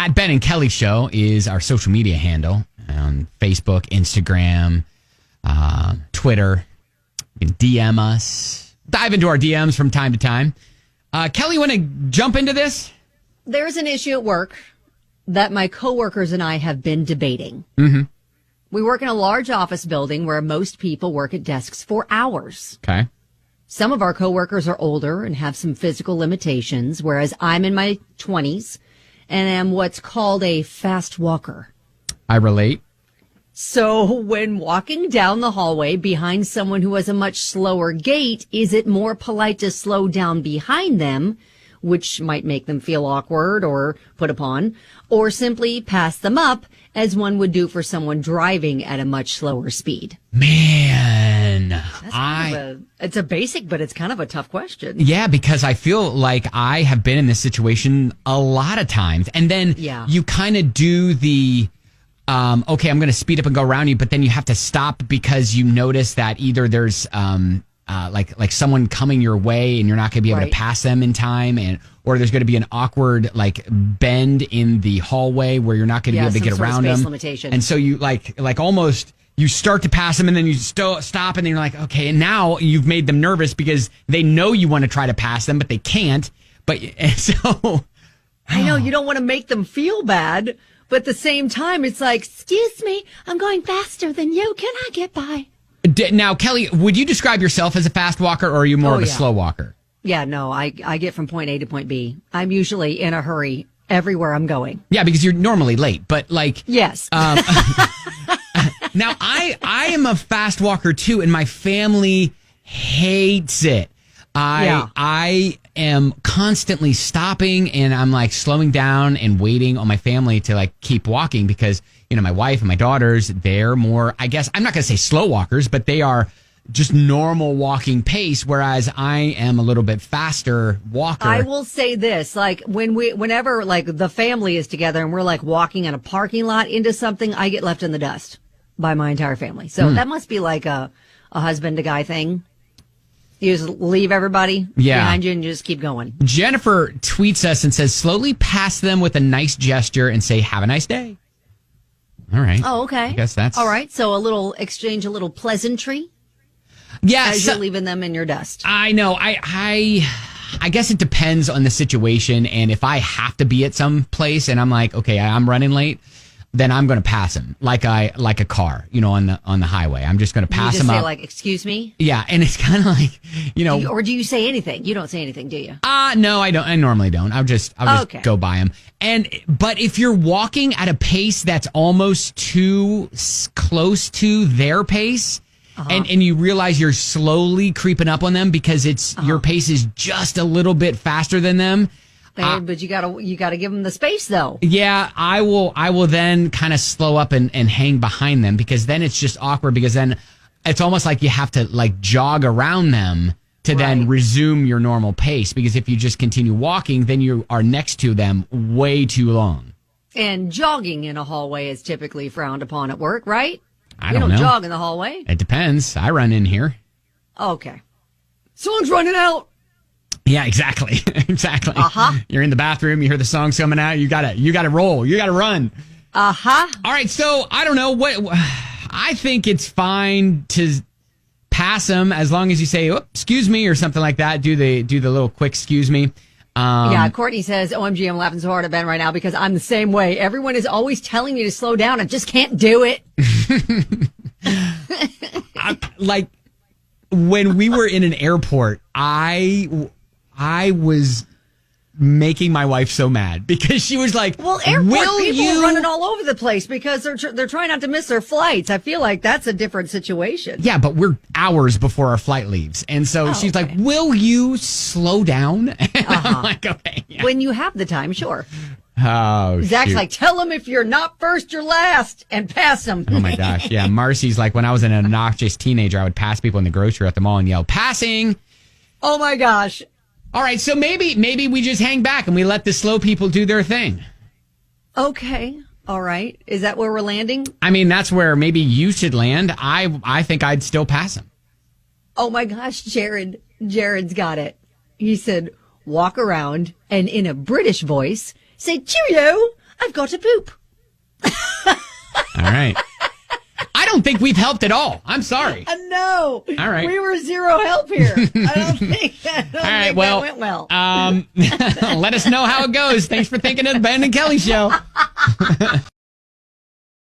At Ben and Kelly Show is our social media handle on Facebook, Instagram, Twitter. You can DM us. Dive into our DMs from time to time. Kelly, you want to jump into this? There's an issue at work that my coworkers and I have been debating. Mm-hmm. We work in a large office building where most people work at desks for hours. Okay. Some of our coworkers are older and have some physical limitations, whereas I'm in my 20s and am what's called a fast walker. I relate. So when walking down the hallway behind someone who has a much slower gait, is it more polite to slow down behind them, which might make them feel awkward or put upon, or simply pass them up as one would do for someone driving at a much slower speed? Man, it's a basic, but it's kind of a tough question. Yeah, because I feel like I have been in this situation a lot of times. And then you kind of do the, okay, I'm going to speed up and go around you, but then you have to stop because you notice that either there's like someone coming your way and you're not going to be able to pass them in time, or there's going to be an awkward like bend in the hallway where you're not going to be able to get around them. Limitation. And so you like almost you start to pass them and then you stop and then you're like, okay, and now you've made them nervous because they know you want to try to pass them, but they can't. But so I know you don't want to make them feel bad, but at the same time, it's like, excuse me, I'm going faster than you. Can I get by? Now, Kelly, would you describe yourself as a fast walker or are you more of a slow walker? Yeah, no, I get from point A to point B. I'm usually in a hurry everywhere I'm going. Yeah, because you're normally late, but like... Yes. Now, I am a fast walker too, and my family hates it. I am constantly stopping and I'm like slowing down and waiting on my family to like keep walking because, you know, my wife and my daughters, they're more, I guess, I'm not going to say slow walkers, but they are just normal walking pace, whereas I am a little bit faster walker. I will say this, like whenever like the family is together and we're like walking in a parking lot into something, I get left in the dust by my entire family. So that must be like a husband to guy thing. You just leave everybody behind you and you just keep going. Jennifer tweets us and says, slowly pass them with a nice gesture and say, have a nice day. All right. Oh, okay. I guess that's... All right. So a little exchange, a little pleasantry. Yeah. As you're leaving them in your dust. I know. I guess it depends on the situation. And if I have to be at some place and I'm like, okay, I'm running late, then I'm going to pass him like a car, you know, on the highway. I'm just going to pass him up. Say like, excuse me? Yeah, and it's kind of like, you know. Or do you say anything? You don't say anything, do you? No, I don't. I normally don't. I'll just go by him. But if you're walking at a pace that's almost too close to their pace, and you realize you're slowly creeping up on them because your pace is just a little bit faster than them. But you gotta give them the space though. Yeah, I will then kind of slow up and hang behind them because then it's just awkward because then it's almost like you have to like jog around them to then resume your normal pace because if you just continue walking, then you are next to them way too long. And jogging in a hallway is typically frowned upon at work, right? I don't know. You don't jog in the hallway. It depends. I run in here. Okay. Someone's running out. Yeah, exactly. Exactly. You're in the bathroom, you hear the songs coming out, you gotta roll, you gotta run. All right, so I don't know I think it's fine to pass them as long as you say, oh, excuse me, or something like that. Do the little quick excuse me. Yeah, Courtney says, OMG, I'm laughing so hard at Ben right now because I'm the same way. Everyone is always telling me to slow down. I just can't do it. Like when we were in an airport, I was making my wife so mad because she was like, well, airport people are running all over the place because they're trying not to miss their flights. I feel like that's a different situation. Yeah, but we're hours before our flight leaves. And so she's like, will you slow down? And I'm like, okay. Yeah. When you have the time, sure. Oh, Zach's like, tell them if you're not first, you're last, and pass them. Oh, my gosh. Yeah, Marcy's like, when I was an obnoxious teenager, I would pass people in the grocery at the mall and yell, passing. Oh, my gosh. All right, so maybe we just hang back and we let the slow people do their thing. Okay. All right. Is that where we're landing? I mean, that's where maybe you should land. I think I'd still pass them. Oh, my gosh, Jared's got it. He said, walk around and in a British voice, say, cheerio, I've got to poop. All right. I don't think we've helped at all. I'm sorry. No. All right. We were zero help here. I don't think that, that went well. Let us know how it goes. Thanks for thinking of the Ben and Kelly Show.